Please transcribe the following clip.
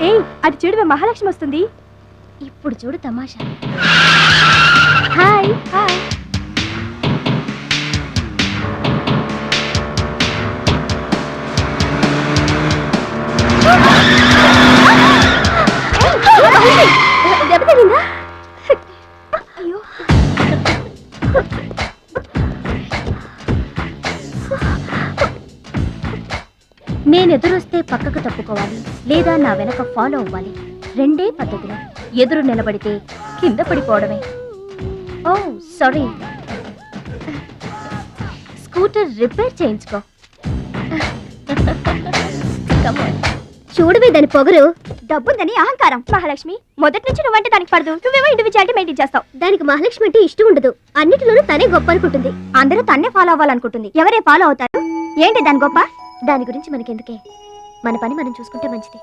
ఏయ్ అటు చూడు మహాలక్ష్మి వస్తుంది. ఇప్పుడు చూడు తమాషా. Hi hi. దెబ్బ తగిలిందా? అయ్యో నేను ఎదురొస్తే పక్కకు తప్పుకోవాలి, లేదా నా వెనక ఫాలో అవ్వాలి. రెండే పద్ధతులు. ఎదురు నిలబడితే కింద పడిపోవడమే. ఓ సారీ, స్కూటర్ రిపేర్ చేయించుకో. చూడవే దాని పొగరు, డబ్బుందని అహంకారం. మహాలక్ష్మి మొదటి నుంచి నువ్వంటే దానికి పడదు, నువ్వేమో ఇండివిజువాలిటీ మెయింటైన్ చేస్తావు. దానికి మహాలక్ష్మి అంటే ఇష్టం ఉండదు. అన్నిటిలోనూ తనే గొప్ప అనుకుంటుంది. అందరూ తన్నే ఫాలో అవ్వాలనుకుంటుంది. ఎవరే ఫాలో అవుతారు? ఏంటి దాని గొప్ప? దాని గురించి మనకెందుకే, మన పని మనం చూసుకుంటే మంచిది.